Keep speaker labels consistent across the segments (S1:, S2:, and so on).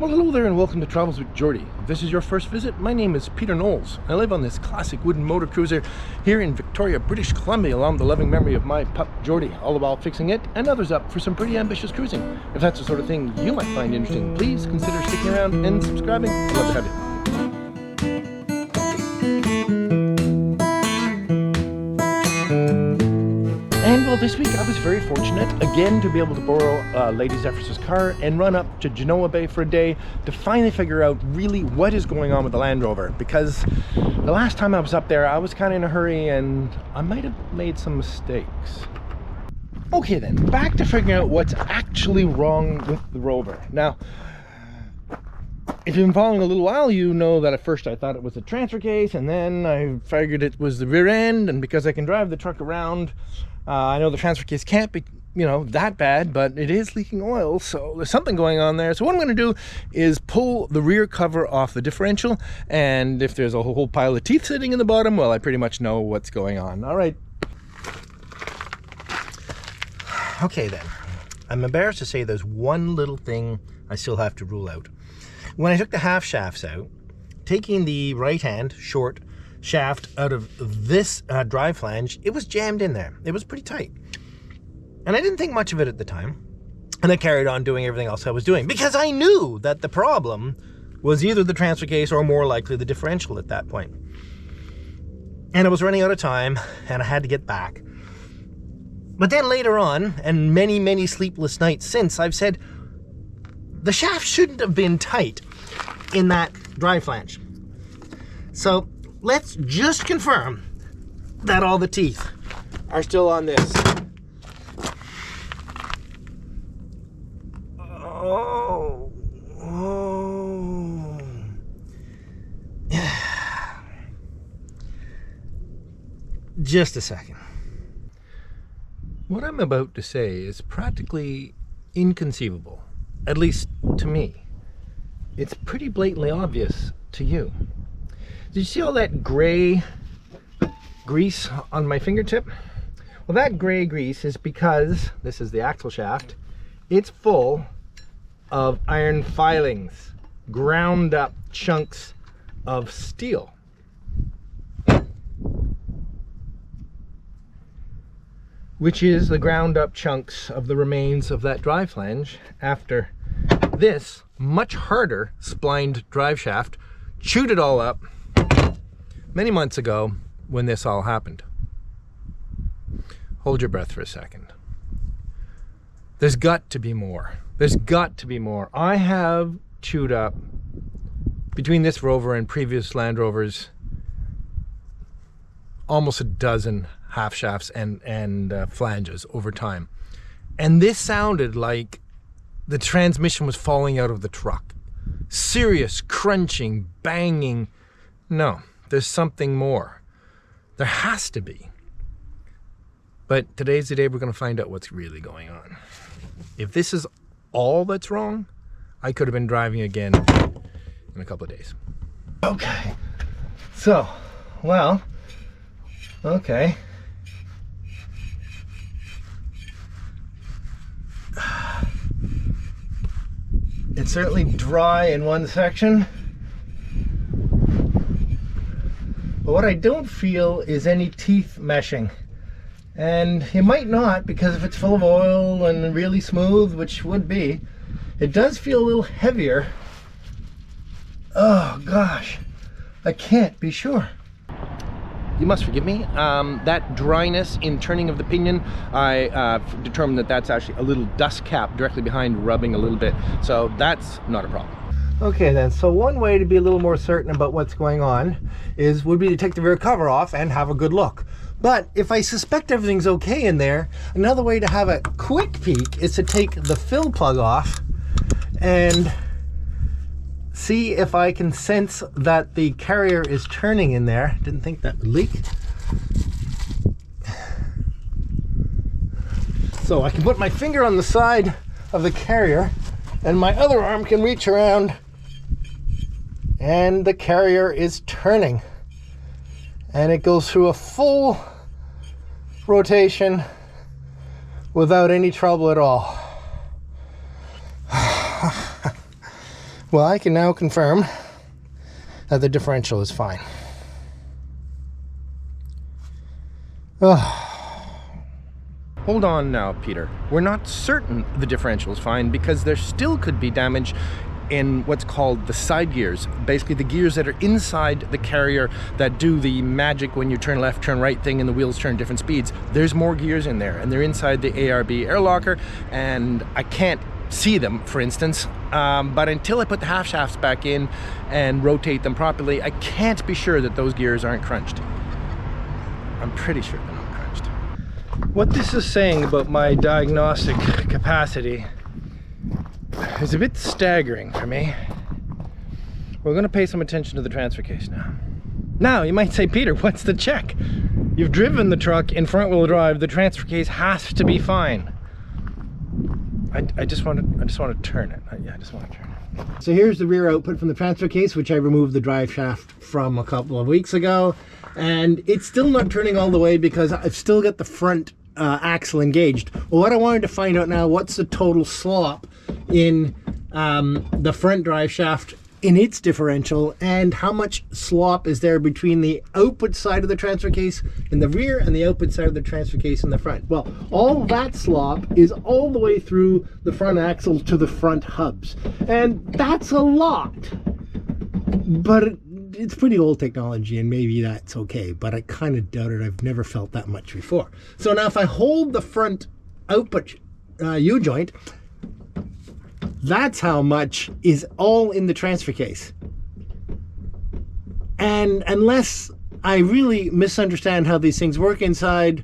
S1: Well, hello there and welcome to Travels with Geordie. If this is your first visit, my name is Peter Knowles. I live on this classic wooden motor cruiser here in Victoria, British Columbia, along the loving memory of my pup Geordie, all about fixing it and others up for some pretty ambitious cruising. If that's the sort of thing you might find interesting, please consider sticking around and subscribing. I'd love to have you. And well, this week I was very fortunate again to be able to borrow Lady Zephyrus's car and run up to Genoa Bay for a day to finally figure out really what is going on with the Land Rover, because the last time I was up there I was kind of in a hurry and I might have made some mistakes. Okay then, back to figuring out what's actually wrong with the Rover. Now, if you've been following a little while, you know that at first I thought it was the transfer case, and then I figured it was the rear end, and because I can drive the truck around, I know the transfer case can't be, that bad, but it is leaking oil, so there's something going on there. So what I'm going to do is pull the rear cover off the differential, and if there's a whole pile of teeth sitting in the bottom, well, I pretty much know what's going on. All right. Okay then, I'm embarrassed to say there's one little thing I still have to rule out. When I took the half shafts out, taking the right-hand short shaft out of this drive flange, it was jammed in there. It was pretty tight. And I didn't think much of it at the time. And I carried on doing everything else I was doing because I knew that the problem was either the transfer case or more likely the differential at that point. And I was running out of time and I had to get back. But then later on, and many, many sleepless nights since, I've said, the shaft shouldn't have been tight in that drive flange. So let's just confirm that all the teeth are still on this. Oh. Just a second. What I'm about to say is practically inconceivable. At least to me. It's pretty blatantly obvious to you. Did you see all that gray grease on my fingertip? Well, that gray grease is because, this is the axle shaft, it's full of iron filings, ground up chunks of steel. Which is the ground up chunks of the remains of that drive flange after this much harder splined drive shaft chewed it all up many months ago when this all happened. Hold your breath for a second. There's got to be more. There's got to be more. I have chewed up, between this Rover and previous Land Rovers, almost a dozen half shafts and flanges over time. And this sounded like the transmission was falling out of the truck. Serious crunching, banging. No, there's something more. There has to be. But today's the day we're going to find out what's really going on. If this is all that's wrong, I could have been driving again in a couple of days. Okay. So, well, okay. It's certainly dry in one section, but what I don't feel is any teeth meshing. And it might not, because if it's full of oil and really smooth, which would be, it does feel a little heavier. Oh gosh, I can't be sure. You must forgive me. That dryness in turning of the pinion, I determined that that's actually a little dust cap directly behind rubbing a little bit. So that's not a problem. Okay then, so one way to be a little more certain about what's going on would be to take the rear cover off and have a good look. But if I suspect everything's okay in there, another way to have a quick peek is to take the fill plug off and see if I can sense that the carrier is turning in there. Didn't think that would leak. So I can put my finger on the side of the carrier and my other arm can reach around and the carrier is turning. And it goes through a full rotation without any trouble at all. Well, I can now confirm that the differential is fine. Hold on now, Peter. We're not certain the differential is fine because there still could be damage in what's called the side gears. Basically the gears that are inside the carrier that do the magic when you turn left, turn right thing and the wheels turn different speeds. There's more gears in there and they're inside the ARB air locker and I can't see them, for instance. But until I put the half shafts back in and rotate them properly, I can't be sure that those gears aren't crunched. I'm pretty sure they're not crunched. What this is saying about my diagnostic capacity is a bit staggering for me. We're going to pay some attention to the transfer case now. Now, you might say, Peter, what's the check? You've driven the truck in front-wheel drive. The transfer case has to be fine. I just want to turn it. Yeah, I just want to turn it. So here's the rear output from the transfer case, which I removed the drive shaft from a couple of weeks ago. And it's still not turning all the way because I've still got the front axle engaged. Well, what I wanted to find out now, what's the total slop in the front drive shaft in its differential, and how much slop is there between the output side of the transfer case in the rear and the output side of the transfer case in the front. Well, all that slop is all the way through the front axle to the front hubs, and that's a lot. But it's pretty old technology and maybe that's okay, but I kind of doubt it. I've never felt that much before. So now if I hold the front output U-joint, that's how much is all in the transfer case. And unless I really misunderstand how these things work inside,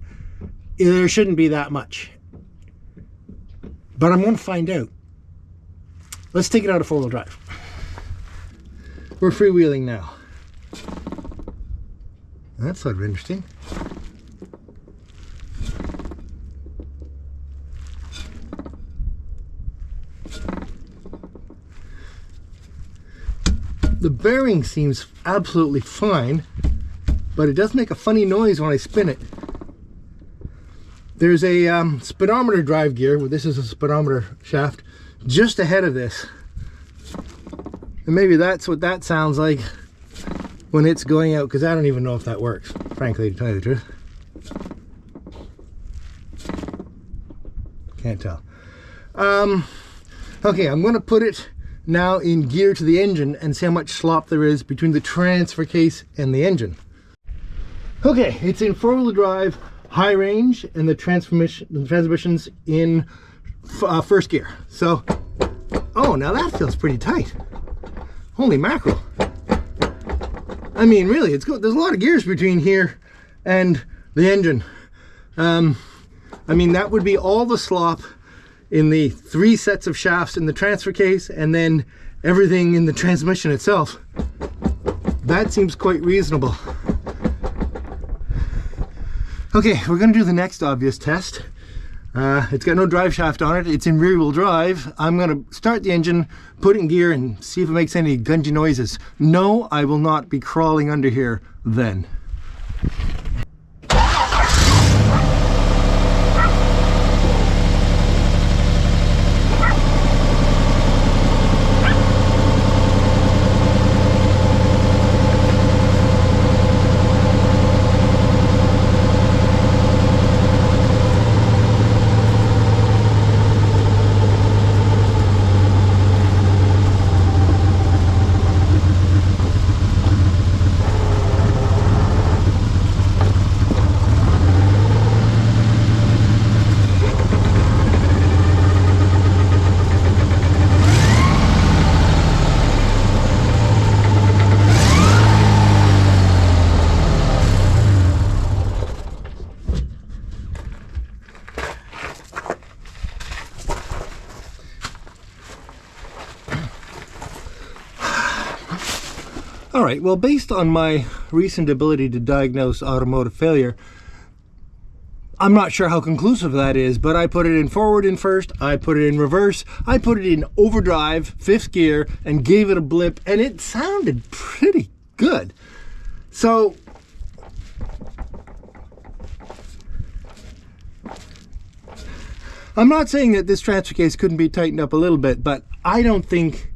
S1: there shouldn't be that much. But I'm going to find out. Let's take it out of four-wheel drive. We're freewheeling now. That's sort of interesting. The bearing seems absolutely fine, but it does make a funny noise when I spin it. There's a speedometer drive gear, well, this is a speedometer shaft, just ahead of this. And maybe that's what that sounds like when it's going out, because I don't even know if that works, frankly, to tell you the truth. Can't tell. Okay, I'm going to put it now in gear to the engine and see how much slop there is between the transfer case and the engine. Okay, it's in four-wheel drive, high range, and the transmission's in first gear. So, oh, now that feels pretty tight. Holy mackerel. I mean, really, it's good. There's a lot of gears between here and the engine. I mean, that would be all the slop in the 3 sets of shafts in the transfer case and then everything in the transmission itself. That seems quite reasonable. Okay, we're going to do the next obvious test. It's got no drive shaft on it. It's in rear wheel drive. I'm going to start the engine, put it in gear, and see if it makes any gungy noises. No, I will not be crawling under here then. All right, well, based on my recent ability to diagnose automotive failure, I'm not sure how conclusive that is, but I put it in forward in first, I put it in reverse, I put it in overdrive, 5th gear, and gave it a blip, and it sounded pretty good. So, I'm not saying that this transfer case couldn't be tightened up a little bit, but I don't think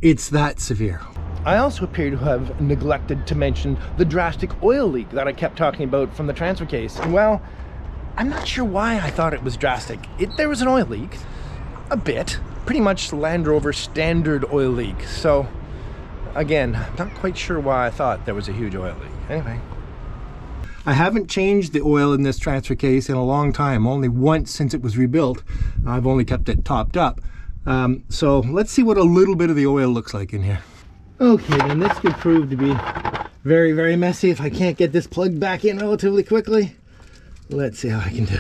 S1: It's that severe. I also appear to have neglected to mention the drastic oil leak that I kept talking about from the transfer case. And well, I'm not sure why I thought it was drastic. There was an oil leak, a bit, pretty much Land Rover standard oil leak. So again, I'm not quite sure why I thought there was a huge oil leak. Anyway. I haven't changed the oil in this transfer case in a long time, only once since it was rebuilt. I've only kept it topped up. So let's see what a little bit of the oil looks like in here. Okay, then this could prove to be very, very messy if I can't get this plugged back in relatively quickly. Let's see how I can do.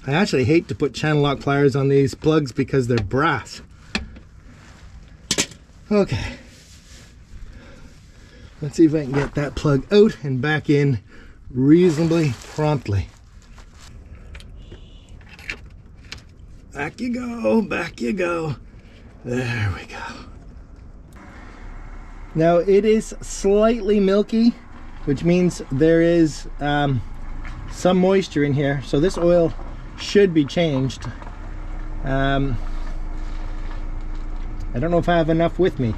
S1: I actually hate to put channel lock pliers on these plugs because they're brass. Okay. Let's see if I can get that plug out and back in reasonably promptly. Back you go, back you go. There we go. Now it is slightly milky, which means there is some moisture in here. So this oil should be changed. I don't know if I have enough with me.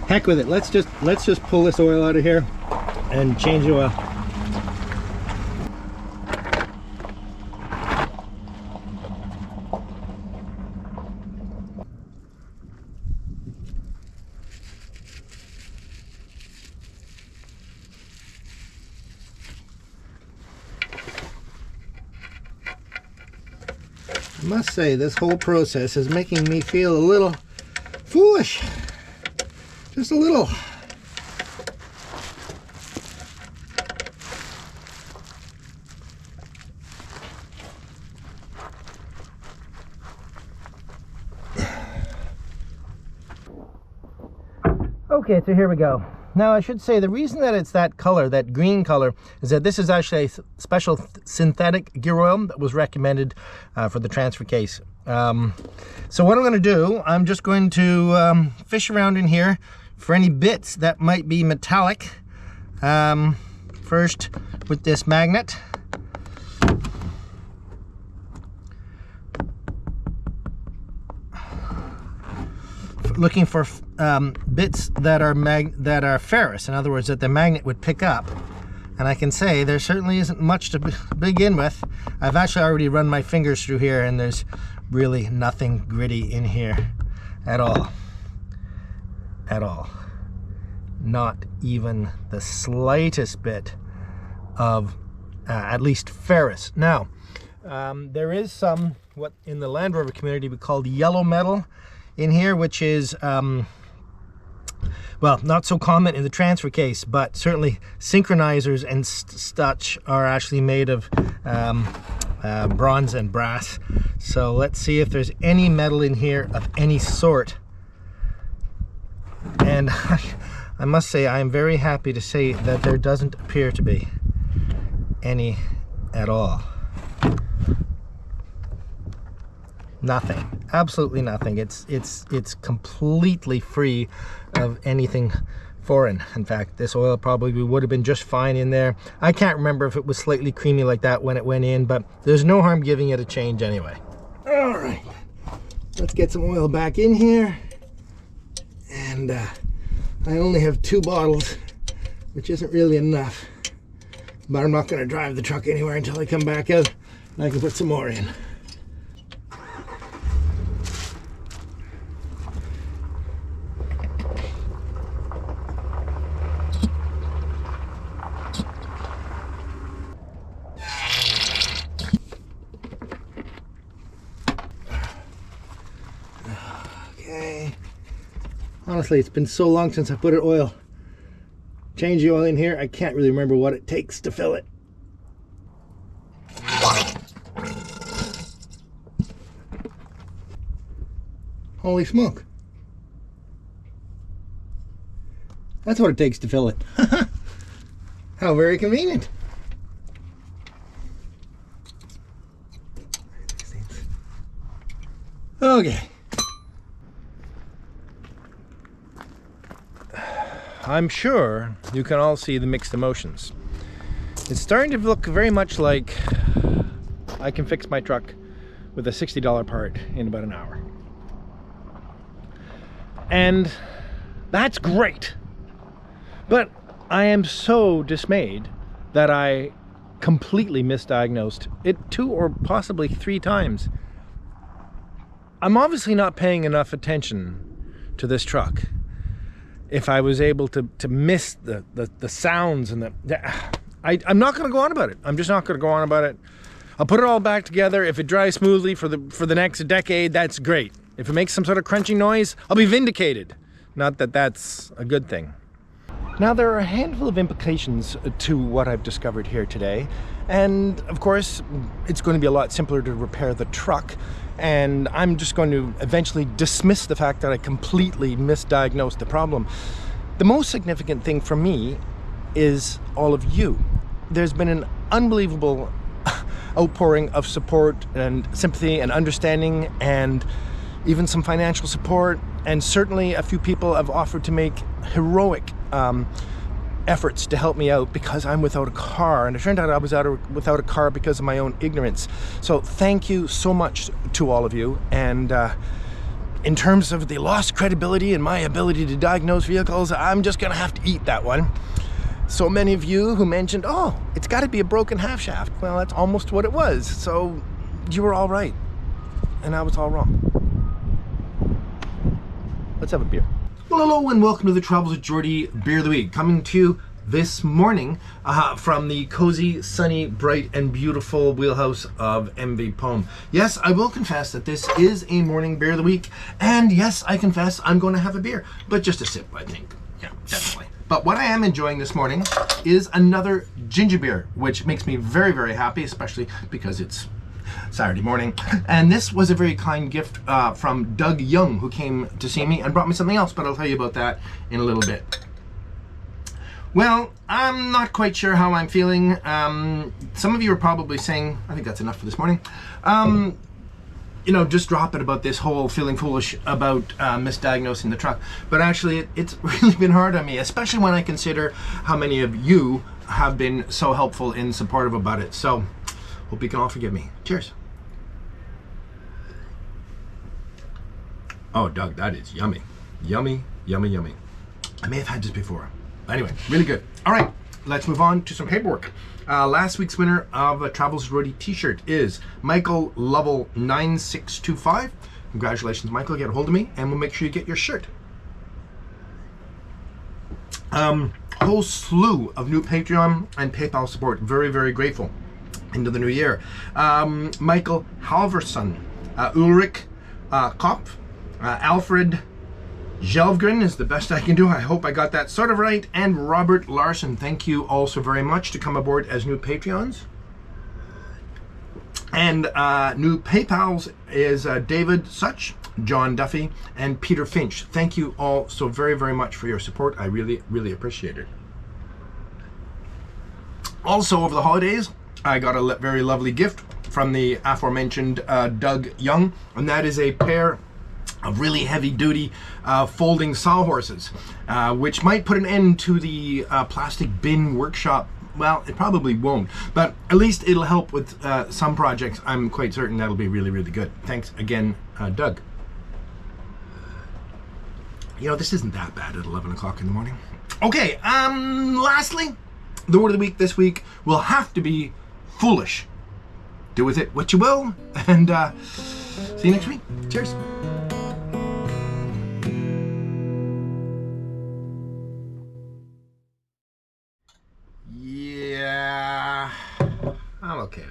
S1: Heck with it. Let's just pull this oil out of here and change the oil. I must say, this whole process is making me feel a little foolish. Just a little. Okay, so here we go. Now I should say the reason that it's that color, that green color, is that this is actually a special synthetic gear oil that was recommended for the transfer case. So what I'm going to do, I'm just going to fish around in here for any bits that might be metallic. First with this magnet. Looking for bits that are ferrous, in other words, that the magnet would pick up. And I can say there certainly isn't much to begin with. I've actually already run my fingers through here and there's really nothing gritty in here at all. At all. Not even the slightest bit of at least ferrous. Now, there is some, what in the Land Rover community we call yellow metal in here, which is well, not so common in the transfer case, but certainly synchronizers and such are actually made of bronze and brass. So let's see if there's any metal in here of any sort. And I must say I am very happy to say that there doesn't appear to be any at all. Nothing, absolutely nothing. It's completely free of anything foreign. In fact, this oil probably would have been just fine in there. I can't remember if it was slightly creamy like that when it went in, but there's no harm giving it a change anyway. All right, let's get some oil back in here. And I only have 2 bottles, which isn't really enough. But I'm not going to drive the truck anywhere until I come back out and I can put some more in. Honestly, it's been so long since I put oil. Change the oil in here. I can't really remember what it takes to fill it. Holy smoke. That's what it takes to fill it. How very convenient. Okay. I'm sure you can all see the mixed emotions. It's starting to look very much like I can fix my truck with a $60 part in about an hour. And that's great. But I am so dismayed that I completely misdiagnosed it 2 or possibly 3 times. I'm obviously not paying enough attention to this truck. If I was able to miss the sounds and I'm not going to go on about it. I'm just not going to go on about it. I'll put it all back together. If it drives smoothly for the next decade, that's great. If it makes some sort of crunching noise, I'll be vindicated. Not that that's a good thing. Now, there are a handful of implications to what I've discovered here today. And of course, it's going to be a lot simpler to repair the truck. And I'm just going to eventually dismiss the fact that I completely misdiagnosed the problem. The most significant thing for me is all of you. There's been an unbelievable outpouring of support and sympathy and understanding, and even some financial support, and certainly a few people have offered to make heroic efforts to help me out because I'm without a car, and it turned out I was without a car because of my own ignorance. So thank you so much to all of you. And in terms of the lost credibility and my ability to diagnose vehicles, I'm just gonna have to eat that one. So many of you who mentioned, oh, it's got to be a broken half shaft. Well, that's almost what it was. So you were all right, and I was all wrong. Let's have a beer. Well, hello and welcome to the Travels with Geordie Beer of the Week. Coming to you this morning from the cozy, sunny, bright, and beautiful wheelhouse of MV Poem. Yes, I will confess that this is a morning beer of the week, and yes, I confess I'm going to have a beer, but just a sip, I think. Yeah, definitely. But what I am enjoying this morning is another ginger beer, which makes me very, very happy, especially because it's Saturday morning. And this was a very kind gift from Doug Young, who came to see me and brought me something else, but I'll tell you about that in a little bit. Well, I'm not quite sure how I'm feeling. Some of you are probably saying, I think that's enough for this morning. You know, just drop it about this whole feeling foolish about misdiagnosing the truck. But actually, it's really been hard on me, especially when I consider how many of you have been so helpful and supportive about it. So, hope you can all forgive me. Cheers. Oh, Doug, that is yummy. Yummy, yummy, yummy. I may have had this before. Anyway, really good. All right, let's move on to some paperwork. Last week's winner of a Travels with Geordie t-shirt is Michael Lovell 9625. Congratulations, Michael. Get a hold of me and we'll make sure you get your shirt. Whole slew of new Patreon and PayPal support. Very, very grateful into the new year. Michael Halverson, Ulrich Kopf, Alfred Jelvgren is the best I can do. I hope I got that sort of right. And Robert Larson, thank you also very much to come aboard as new Patreons. And new PayPals is David Such, John Duffy, and Peter Finch. Thank you all so very, very much for your support. I really, really appreciate it. Also, over the holidays, I got a very lovely gift from the aforementioned Doug Young, and that is a pair of really heavy-duty folding sawhorses, which might put an end to the plastic bin workshop. Well, it probably won't, but at least it'll help with some projects. I'm quite certain that'll be really, really good. Thanks again, Doug. You know, this isn't that bad at 11 o'clock in the morning. Okay, lastly, the word of the week this week will have to be foolish. Do with it what you will, and see you next week. Cheers. Yeah, I'm okay.